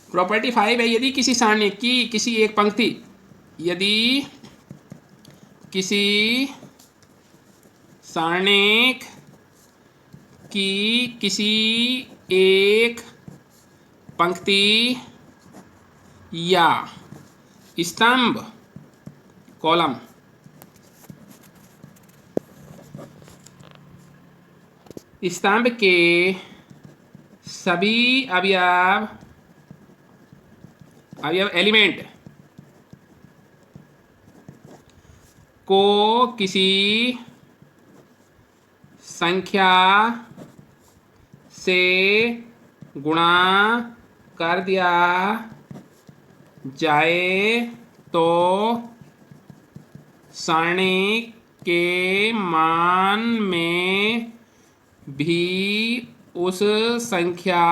Property 5 है, यदि किसी सारणी की किसी एक पंक्ति, यदि किसी सारणिक की किसी एक पंक्ति या स्तंभ कॉलम स्तंभ के सभी अवयव एलिमेंट को किसी संख्या से गुणा कर दिया जाए तो सारणी के मान में भी उस संख्या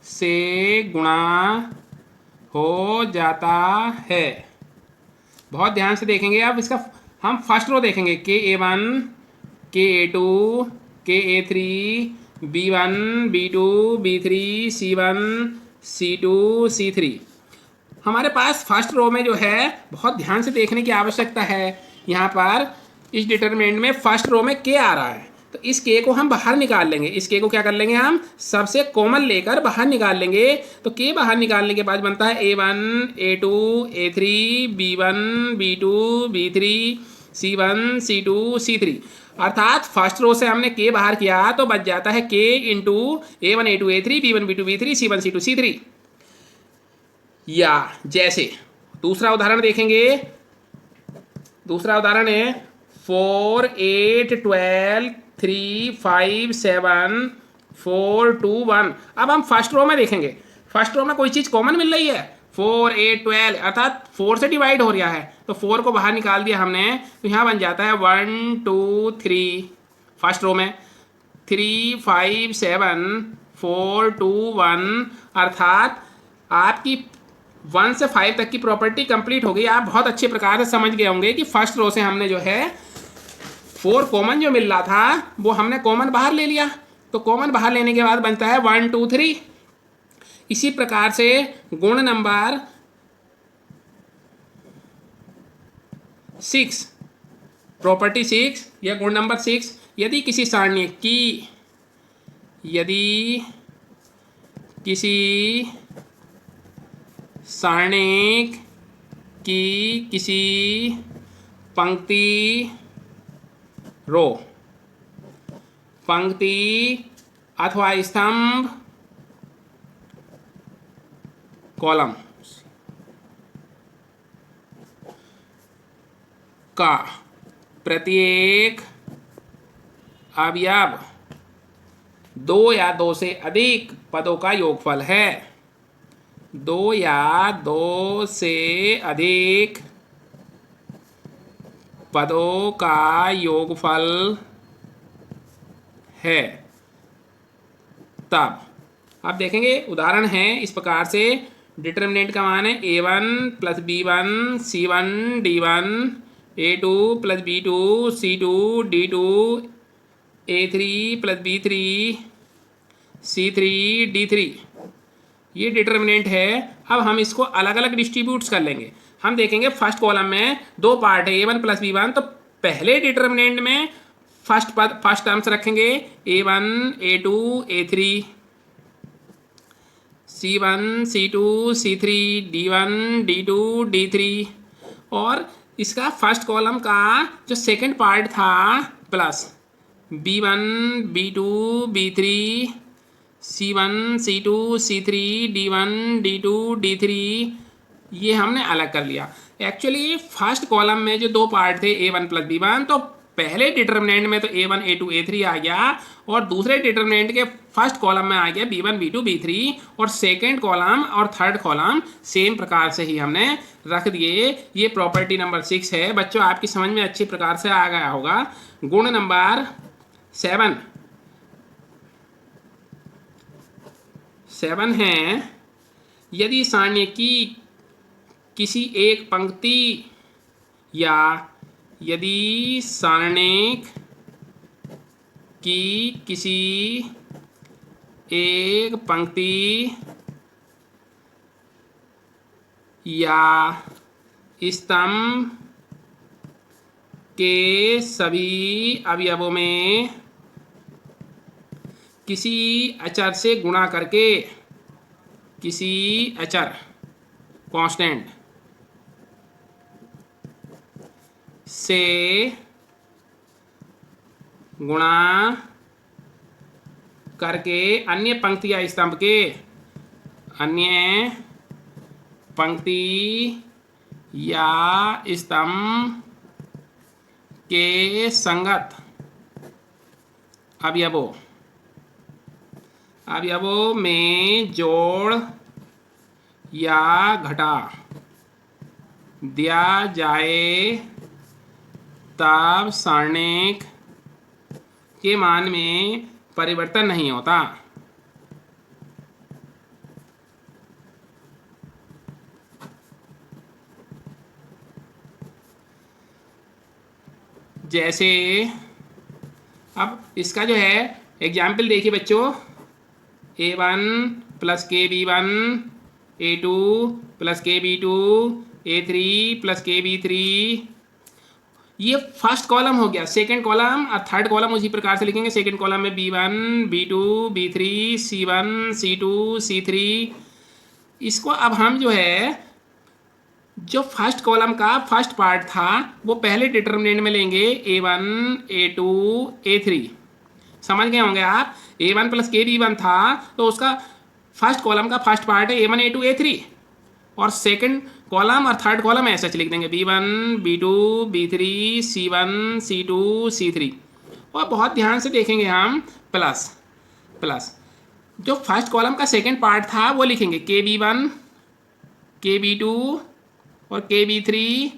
से गुणा हो जाता है। बहुत ध्यान से देखेंगे आप इसका। हम फर्स्ट रो देखेंगे, K1, K2, Ka3, B1, B2, B3, C1, C2, C3। हमारे पास फर्स्ट रो में जो है बहुत ध्यान से देखने की आवश्यकता है। यहाँ पर इस डिटरमिनेंट में फर्स्ट रो में K आ रहा है, तो इस K को हम बाहर निकाल लेंगे। इस K को क्या कर लेंगे, हम सबसे कॉमन लेकर बाहर निकाल लेंगे। तो K बाहर निकालने के बाद बनता है A1, A2, A3, B1, B2, B3, C1, C2, C3। अर्थात फर्स्ट रो से हमने K बाहर किया तो बच जाता है K into A1, A2, A3, B1, B2, B3, C1, C2, C3। या जैसे दूसरा उदाहरण देखेंगे। दूसरा उदाहरण है 4, 8, 12, 3, 5, 7, 4, 2, 1। अब हम फर्स्ट रो में देखेंगे। फर्स्ट रो में कोई चीज़ कॉमन मिल रही है, 4, 8, 12, अर्थात 4 से डिवाइड हो रहा है, तो 4 को बाहर निकाल दिया हमने, तो यहाँ बन जाता है 1, 2, 3। फर्स्ट रो में 3, 5, 7, 4, 2, 1, अर्थात आपकी 1 से 5 तक की प्रॉपर्टी कंप्लीट हो गई। आप बहुत अच्छे प्रकार से समझ गए होंगे कि फर्स्ट रो से हमने जो है 4 कॉमन जो मिल रहा था वो हमने कॉमन बाहर ले लिया। तो कॉमन बाहर लेने के बाद बनता है 1, 2, 3। इसी प्रकार से गुण नंबर 6, प्रॉपर्टी 6 या गुण नंबर 6, यदि किसी सारणी की यदि किसी सारणिक की किसी पंक्ति रो पंक्ति अथवा स्तंभ कॉलम का प्रत्येक अवयव 2 या 2 से अधिक पदों का योगफल है। 2 या 2 से अधिक पदों का योगफल है, तब अब देखेंगे उदाहरण है इस प्रकार से। डिटर्मिनेंट का मान है A1 plus B1 C1 D1, A2 plus B2 C2 D2, A3 plus B3 C3 D3। ये डिटर्मिनेंट है। अब हम इसको अलग अलग डिस्ट्रीब्यूट्स कर लेंगे। हम देखेंगे फर्स्ट कॉलम में 2 पार्ट है, A1 प्लस B1, तो पहले डिटर्मिनेंट में फर्स्ट टर्म्स रखेंगे A1, A2, A3, C1, C2, C3, D1, D2, D3। और इसका फर्स्ट कॉलम का जो सेकंड पार्ट था plus B1, B2, B3, C1, C2, C3, D1, D2, D3, ये हमने अलग कर लिया। एक्चुअली फर्स्ट कॉलम में जो 2 पार्ट थे A1 प्लस B1, तो पहले डिटर्मिनेंट में तो A1, A2, A3 आ गया, और दूसरे डिटर्मिनेंट के फर्स्ट कॉलम में आ गया B1, B2, B3, और सेकंड कॉलम और थर्ड कॉलम सेम प्रकार से ही हमने रख दिए। ये प्रॉपर्टी नंबर 6 है। बच्चों आपकी समझ में अच्छी प्रकार से आ गया होगा। गुण नंबर 7 है, यदि सारणी की किसी एक पंक्ति या यदि सारणिक कि किसी एक पंक्ति या स्तंभ के सभी अवयवों में किसी अचर से गुणा करके, किसी अचर कांस्टेंट से गुणा करके अन्य पंक्ति या स्तंभ के, अन्य पंक्ति या स्तंभ के संगत अवयवों में जोड़ या घटा दिया जाए तब सारणिक के मान में परिवर्तन नहीं होता। जैसे अब इसका जो है एग्जाम्पल देखिए बच्चों, A1 plus KB1, A2 plus KB2, A3 plus KB3, ये फर्स्ट कॉलम हो गया। सेकंड कॉलम और थर्ड कॉलम उसी प्रकार से लिखेंगे। सेकंड कॉलम में B1, B2, B3, C1, C2, C3। इसको अब हम जो है, जो फर्स्ट कॉलम का फर्स्ट पार्ट था वो पहले डिटर्मिनेंट में लेंगे, A1, A2, A3। समझ गए होंगे आप। A1 प्लस KB1 था तो उसका फर्स्ट कॉलम का फर्स्ट पार्ट है A1, A2, A3, और सेकंड कॉलम और थर्ड कॉलम ऐसा लिख देंगे B1, B2, B3, C1, C2, C3। और बहुत ध्यान से देखेंगे हम, प्लस प्लस जो फर्स्ट कॉलम का सेकंड पार्ट था वो लिखेंगे KB1, KB2 और KB3,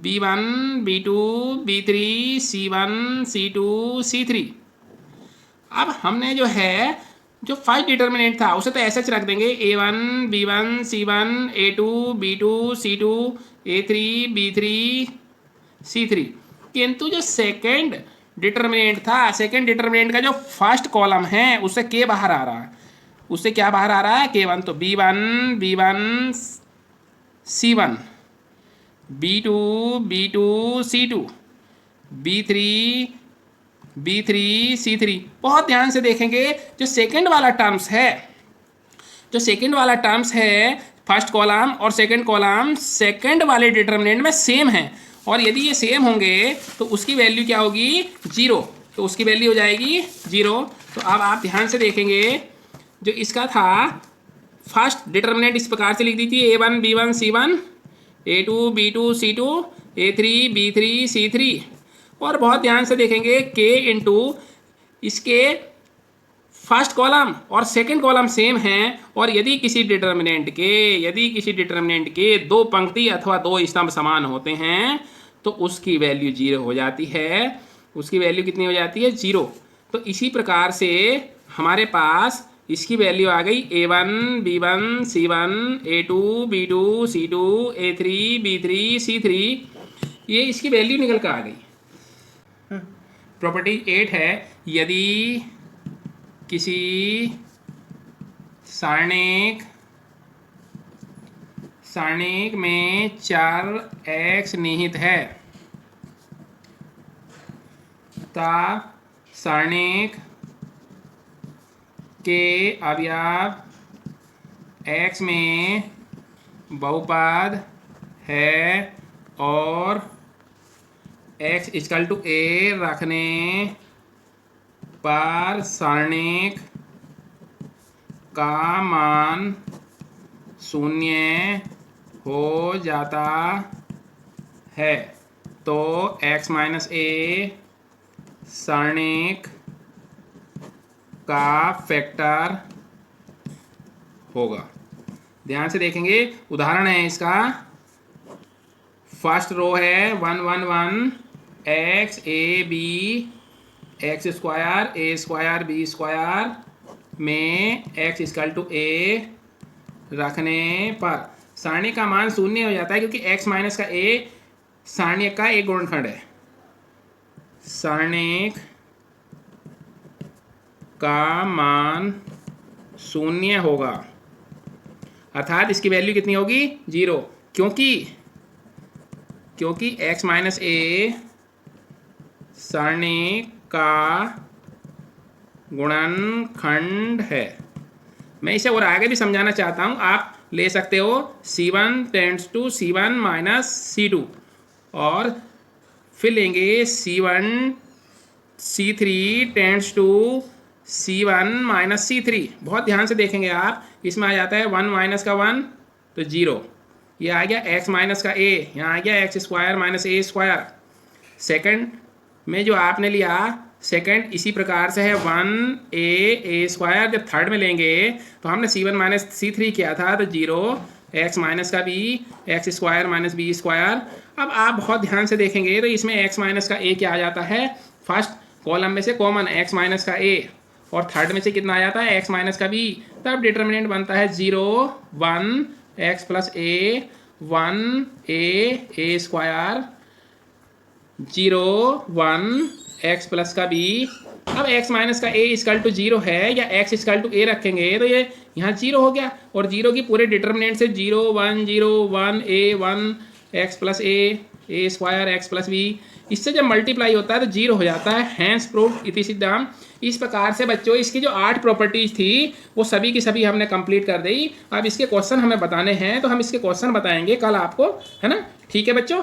B1, B2, B3, C1, C2, C3। अब हमने जो है, जो फर्स्ट डिटर्मिनेंट था उसे तो ऐसे रख देंगे A1, B1, C1, A2, B2, C2, A3, B3, C3। किंतु जो सेकंड डिटर्मिनेंट था, सेकंड डिटर्मिनेंट का जो फर्स्ट कॉलम है उससे K बाहर आ रहा है। उससे क्या बाहर आ रहा है? K1। तो B1, C1, B2, C2, B3, C3। बहुत ध्यान से देखेंगे, जो सेकंड वाला टर्म्स है, फर्स्ट कॉलम और सेकंड कॉलम सेकंड वाले डिटर्मिनेंट में सेम है, और यदि ये सेम होंगे तो उसकी वैल्यू क्या होगी? 0। तो उसकी वैल्यू हो जाएगी 0। तो अब आप ध्यान से देखेंगे, जो इसका था फर्स्ट डिटर्मिनेंट इस प्रकार से लिख दी थी A1, B1, C1, A2, B2, C2, A3, B3, C3। और बहुत ध्यान से देखेंगे K इंटू इसके फर्स्ट कॉलम और सेकंड कॉलम सेम हैं, और यदि किसी डिटर्मिनेंट के दो पंक्ति अथवा दो स्तंभ समान होते हैं तो उसकी वैल्यू 0 हो जाती है। उसकी वैल्यू कितनी हो जाती है? 0। तो इसी प्रकार से हमारे पास इसकी वैल्यू आ गई A1, B1, C1, A2, B2, C2, A3, B3, C3। ये इसकी वैल्यू निकल कर आ गई। प्रॉपर्टी 8 है, यदि किसी सारणिक में चर x निहित है तब सारणिक के अवयव x में बहुपद है और x इक्वल टू a रखने पर सारणिक का मान 0 हो जाता है, तो x माइनस a सारणिक का फैक्टर होगा। ध्यान से देखेंगे, उदाहरण है इसका। फर्स्ट रो है 1 1 1 x a b x square a square b square में x इक्वल टू a रखने पर सारणी का मान 0 हो जाता है, क्योंकि x माइनस का a सारणी का एक गुणनखंड है। सारणिक का मान 0 होगा, अर्थात इसकी वैल्यू कितनी होगी 0, क्योंकि x माइनस ए सरणी का गुणनखंड है। मैं इसे और आगे भी समझाना चाहता हूँ, आप ले सकते हो C1 tends to C1 minus C2 और फिर लेंगे C3 tends to C1 minus C3। बहुत ध्यान से देखेंगे आप, इसमें आ जाता है 1 माइनस का 1 तो 0, ये आ गया x माइनस का a, यहाँ आ गया x square minus a square. Second में जो आपने लिया सेकंड इसी प्रकार से है 1a स्क्वायर। जब थर्ड में लेंगे तो हमने C1 माइनस C3 किया था तो 0 x माइनस का b x square minus b square. अब आप बहुत ध्यान से देखेंगे तो इसमें x माइनस का a क्या आ जाता है, फर्स्ट कॉलम में से कॉमन x माइनस का a और थर्ड में से कितना आ जाता है x माइनस का b, तब डिटर्मिनेंट बनता है 0 1 x plus a 1a square 0 1 x plus का b। अब x माइनस का a इक्वल टू 0 है या x इक्वल टू a रखेंगे तो ये यहाँ 0 हो गया और 0 की पूरे डिटर्मिनेंट से 0 1 0 1 a 1 x plus a square x plus b, इससे जब मल्टीप्लाई होता है तो 0 हो जाता है। हैंस प्रूव्ड इति सिद्धम। इस प्रकार से बच्चों इसकी जो 8 प्रॉपर्टीज थी वो सभी की सभी हमने कंप्लीट कर दी। अब इसके क्वेश्चन हमें बताने हैं तो हम इसके क्वेश्चन बताएंगे कल आपको, है ना। ठीक है बच्चों।